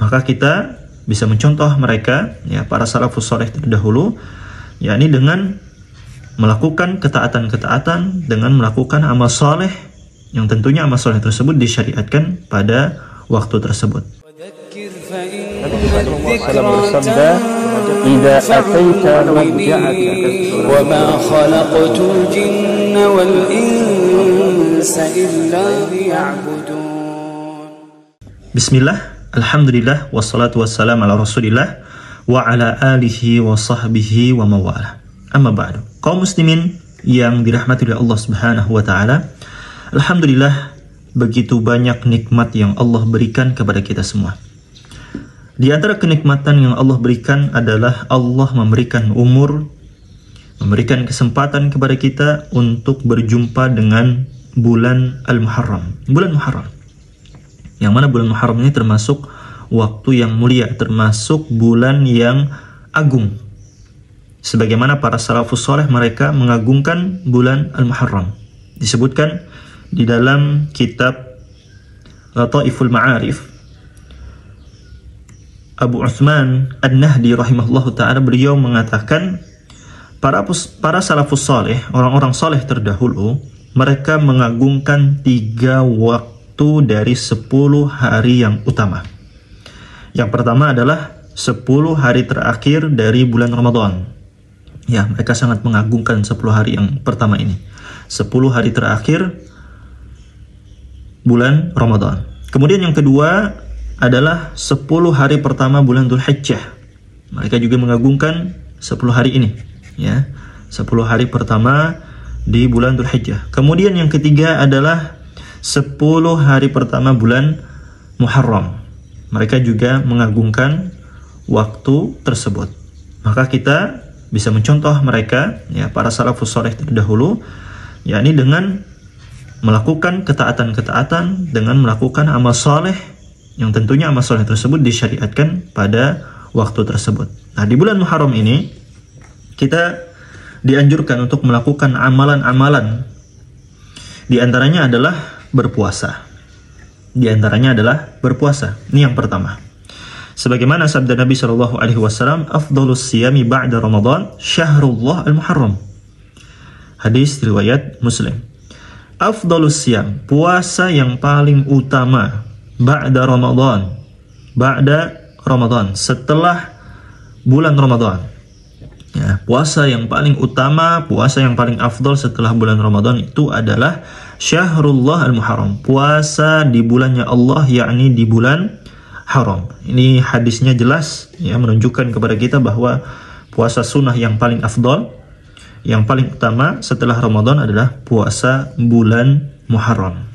Maka kita bisa mencontoh mereka, ya, para salafus saleh terdahulu, yakni dengan melakukan ketaatan-ketaatan, dengan melakukan amal saleh yang tentunya amal saleh tersebut disyariatkan pada waktu tersebut. Nabi bersabda, "Idza ataita mabja'aka wa ma khalaqtul jinna wal insa illa liya'budun." Bismillah. Alhamdulillah, wassalatu wassalamu ala rasulillah wa ala alihi wa sahbihi wa mawalah. Amma ba'du. Kaum muslimin yang dirahmati oleh Allah Subhanahu wa taala, alhamdulillah begitu banyak nikmat yang Allah berikan kepada kita semua. Di antara kenikmatan yang Allah berikan adalah Allah memberikan umur, memberikan kesempatan kepada kita untuk berjumpa dengan bulan Al-Muharram, bulan Muharram. Yang mana bulan Muharram ini termasuk waktu yang mulia, termasuk bulan yang agung. Sebagaimana para salafus saleh mereka mengagungkan bulan Al-Muharram. Disebutkan di dalam kitab Lataiful Ma'arif, Abu Utsman An-Nahdi rahimahullahu ta'ala, beliau mengatakan para salafus saleh, orang-orang saleh terdahulu, mereka mengagungkan 3 waktu dari 10 hari yang utama. Yang pertama adalah 10 hari terakhir dari bulan Ramadan. Ya, mereka sangat mengagungkan 10 hari yang pertama ini. 10 hari terakhir bulan Ramadan. Kemudian yang kedua adalah 10 hari pertama bulan Dzulhijjah. Mereka juga mengagungkan 10 hari ini, ya. 10 hari pertama di bulan Dzulhijjah. Kemudian yang ketiga adalah 10 hari pertama bulan Muharram. Mereka juga mengagungkan waktu tersebut. Maka kita bisa mencontoh mereka, ya, para salafus saleh terdahulu, yakni dengan melakukan ketaatan-ketaatan, dengan melakukan amal saleh yang tentunya amal saleh tersebut disyariatkan pada waktu tersebut. Nah, di bulan Muharram ini kita dianjurkan untuk melakukan amalan-amalan. Di antaranya adalah berpuasa. Di antaranya adalah berpuasa. Ini yang pertama. Sebagaimana sabda Nabi sallallahu alaihi wasallam, "Afdhalus siyami ba'da Ramadan syahrullah al-Muharram." Hadis riwayat Muslim. Afdhalus siyam, puasa yang paling utama ba'da Ramadan. Ba'da Ramadan, setelah bulan Ramadan. Ya, puasa yang paling utama, puasa yang paling afdal setelah bulan Ramadan itu adalah Syahrullah Al-Muharram, puasa di bulannya Allah, yakni di bulan haram. Ini hadisnya jelas, ya, menunjukkan kepada kita bahwa puasa sunnah yang paling afdal, yang paling utama setelah Ramadan adalah puasa bulan Muharram.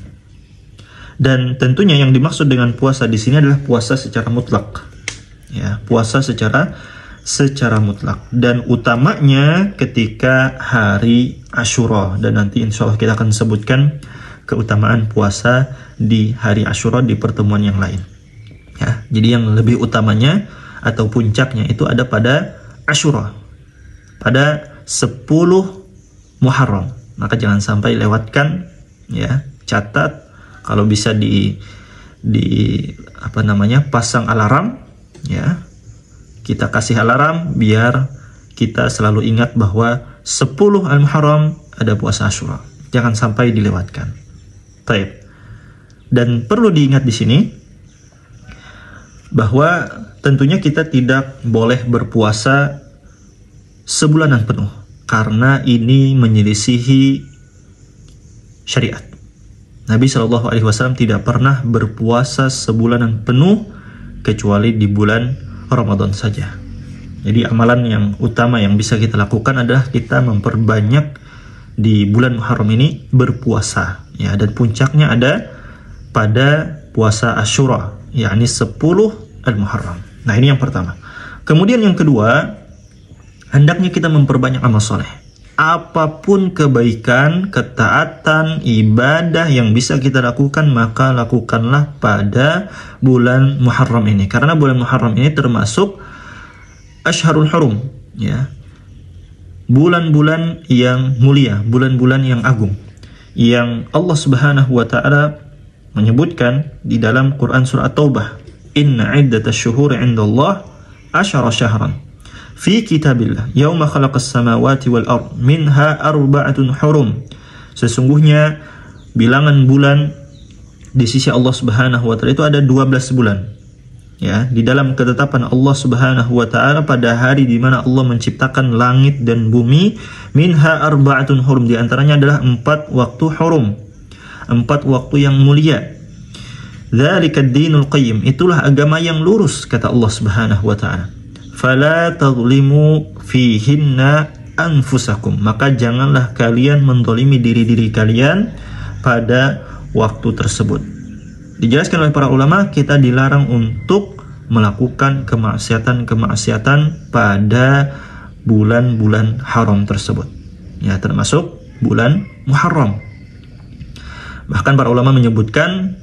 Dan tentunya yang dimaksud dengan puasa di sini adalah puasa secara mutlak. Ya, puasa secara mutlak, dan utamanya ketika hari Asyura, dan nanti insya Allah kita akan sebutkan keutamaan puasa di hari Asyura di pertemuan yang lain. Ya, jadi yang lebih utamanya atau puncaknya itu ada pada Asyura, pada 10 Muharram. Maka jangan sampai lewatkan, ya, catat, kalau bisa pasang alarm, ya. Kita kasih alarm biar kita selalu ingat bahwa 10 Al-Muharram ada puasa Asyura. Jangan sampai dilewatkan. Baik. Dan perlu diingat di sini bahwa tentunya kita tidak boleh berpuasa sebulanan penuh, karena ini menyelisihi syariat. Nabi Shallallahu Alaihi Wasallam tidak pernah berpuasa sebulanan penuh kecuali di bulan Ramadan saja. Jadi amalan yang utama yang bisa kita lakukan adalah kita memperbanyak di bulan Muharram ini berpuasa, ya, dan puncaknya ada pada puasa Asyura, yakni 10 Al-Muharram. Nah, ini yang pertama. Kemudian yang kedua, hendaknya kita memperbanyak amal soleh. Apapun kebaikan, ketaatan, ibadah yang bisa kita lakukan, maka lakukanlah pada bulan Muharram ini. Karena bulan Muharram ini termasuk Ashharul Hurum, ya, bulan-bulan yang mulia, bulan-bulan yang agung, yang Allah Subhanahu wa Ta'ala menyebutkan di dalam Quran surah At-Taubah, inna iddatasy syuhuri 'indallah 10 syahran fi kitabillah yauma khalaqas samawati wal ard minha arba'atun hurum. Sesungguhnya bilangan bulan di sisi Allah Subhanahu wa taala itu ada 12 bulan. Ya, di dalam ketetapan Allah Subhanahu wa taala pada hari di mana Allah menciptakan langit dan bumi, minha arba'atun hurum, di antaranya adalah 4 waktu hurum. 4 waktu yang mulia. Dzalikad dinul qayyim, itulah agama yang lurus kata Allah Subhanahu wa taala. Fala tadhlimu fihinna anfusakum, maka janganlah kalian menzalimi diri-diri kalian pada waktu tersebut. Dijelaskan oleh para ulama, kita dilarang untuk melakukan kemaksiatan-kemaksiatan pada bulan-bulan haram tersebut. Ya, termasuk bulan Muharram. Bahkan para ulama menyebutkan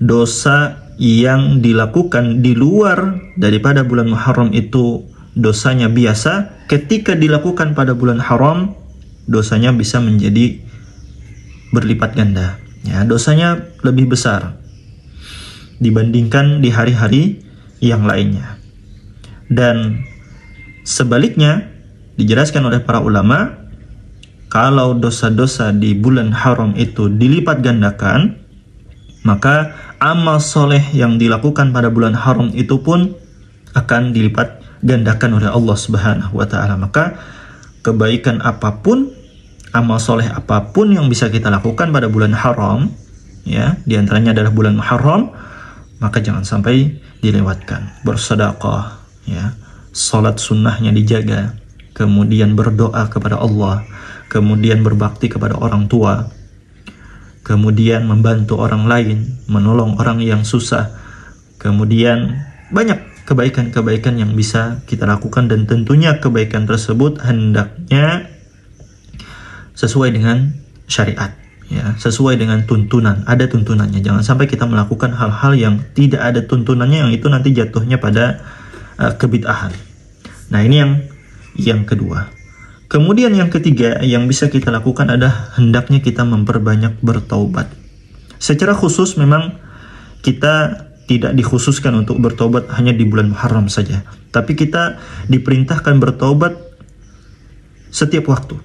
dosa yang dilakukan di luar daripada bulan Muharram itu dosanya biasa, ketika dilakukan pada bulan haram, dosanya bisa menjadi berlipat ganda. Ya, dosanya lebih besar dibandingkan di hari-hari yang lainnya. Dan sebaliknya, dijelaskan oleh para ulama, kalau dosa-dosa di bulan haram itu dilipat gandakan, maka amal soleh yang dilakukan pada bulan haram itu pun akan dilipat gandakan oleh Allah Subhanahu wa taala. Maka kebaikan apapun, amal soleh apapun yang bisa kita lakukan pada bulan haram, ya, di antaranya adalah bulan Muharram, maka jangan sampai dilewatkan. Bersedekah, ya, salat sunnahnya dijaga, kemudian berdoa kepada Allah, kemudian berbakti kepada orang tua, kemudian membantu orang lain, menolong orang yang susah, kemudian banyak kebaikan-kebaikan yang bisa kita lakukan, dan tentunya kebaikan tersebut hendaknya sesuai dengan syariat, ya, sesuai dengan tuntunan, ada tuntunannya. Jangan sampai kita melakukan hal-hal yang tidak ada tuntunannya, yang itu nanti jatuhnya pada kebid'ahan. Nah, ini yang kedua. Kemudian yang ketiga yang bisa kita lakukan adalah hendaknya kita memperbanyak bertaubat. Secara khusus memang kita tidak dikhususkan untuk bertaubat hanya di bulan Muharram saja, tapi kita diperintahkan bertaubat setiap waktu.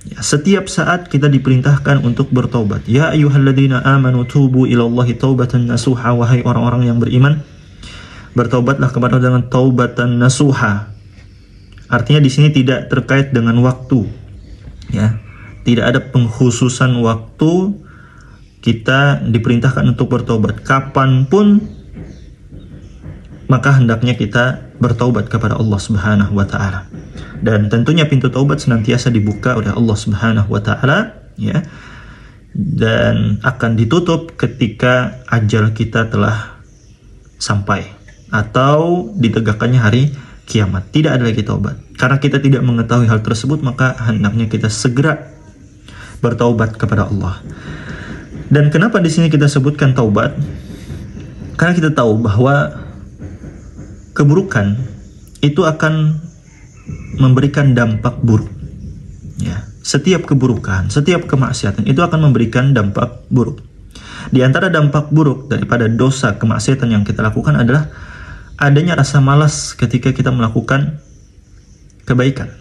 Ya, setiap saat kita diperintahkan untuk bertaubat. Ya ayyuhalladzina amanu tubu ilallahi taubatan nasuha, wahai orang-orang yang beriman, bertaubatlah kepada Allah dengan taubatan nasuha. Artinya di sini tidak terkait dengan waktu, ya, tidak ada pengkhususan waktu. Kita diperintahkan untuk bertobat kapanpun, maka hendaknya kita bertaubat kepada Allah Subhanahu wa taala. Dan tentunya pintu taubat senantiasa dibuka oleh Allah Subhanahu wa taala, ya, dan akan ditutup ketika ajal kita telah sampai atau ditegakkannya hari kiamat. Tidak ada lagi taubat. Karena kita tidak mengetahui hal tersebut, maka hendaknya kita segera bertaubat kepada Allah. Dan kenapa di sini kita sebutkan taubat? Karena kita tahu bahwa keburukan itu akan memberikan dampak buruk. Ya, setiap keburukan, setiap kemaksiatan itu akan memberikan dampak buruk. Di antara dampak buruk daripada dosa kemaksiatan yang kita lakukan adalah adanya rasa malas ketika kita melakukan kebaikan.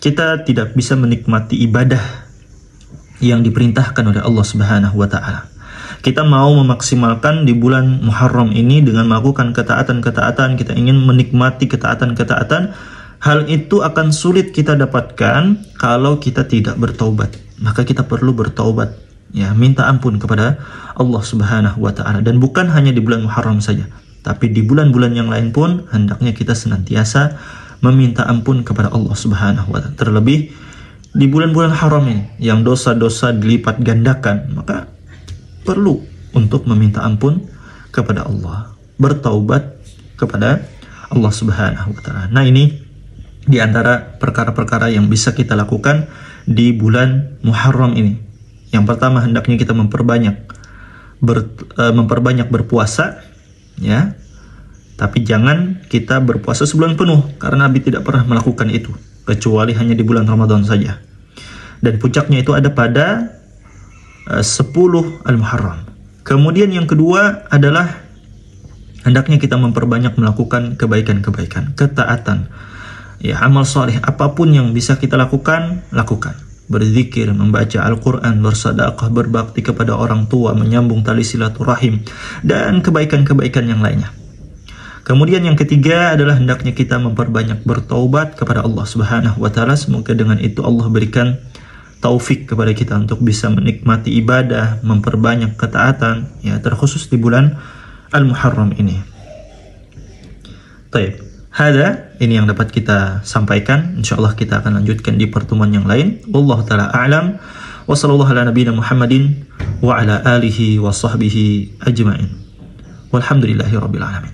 Kita tidak bisa menikmati ibadah yang diperintahkan oleh Allah Subhanahu wa taala. Kita mau memaksimalkan di bulan Muharram ini dengan melakukan ketaatan-ketaatan, kita ingin menikmati ketaatan-ketaatan, hal itu akan sulit kita dapatkan kalau kita tidak bertaubat. Maka kita perlu bertaubat, ya, minta ampun kepada Allah Subhanahu wa taala. Dan bukan hanya di bulan Muharram saja, tapi di bulan-bulan yang lain pun hendaknya kita senantiasa meminta ampun kepada Allah Subhanahu wa taala. Terlebih di bulan-bulan haram ini yang dosa-dosa dilipat gandakan, maka perlu untuk meminta ampun kepada Allah, bertaubat kepada Allah Subhanahu wa taala. Nah, ini di antara perkara-perkara yang bisa kita lakukan di bulan Muharram ini. Yang pertama, hendaknya kita memperbanyak berpuasa, ya. Tapi jangan kita berpuasa sebulan penuh, karena Nabi tidak pernah melakukan itu, kecuali hanya di bulan Ramadan saja. Dan puncaknya itu ada pada 10 Al-Muharram. Kemudian yang kedua adalah hendaknya kita memperbanyak melakukan kebaikan-kebaikan, ketaatan. Ya, amal soleh apapun yang bisa kita lakukan, lakukan. Berzikir, membaca Al-Quran, bersedekah, berbakti kepada orang tua, menyambung tali silaturahim, dan kebaikan-kebaikan yang lainnya. Kemudian yang ketiga adalah hendaknya kita memperbanyak bertaubat kepada Allah Subhanahu wa Ta'ala. Semoga dengan itu Allah berikan taufik kepada kita untuk bisa menikmati ibadah, memperbanyak ketaatan, ya, terkhusus di bulan Al-Muharram ini. Baik, hada ini yang dapat kita sampaikan. Insyaallah kita akan lanjutkan di pertemuan yang lain. Wallahu taala a'lam. Wa sallallahu ala nabiyina Muhammadin wa ala alihi wa sahbihi ajma'in. Walhamdulillahirabbil alamin.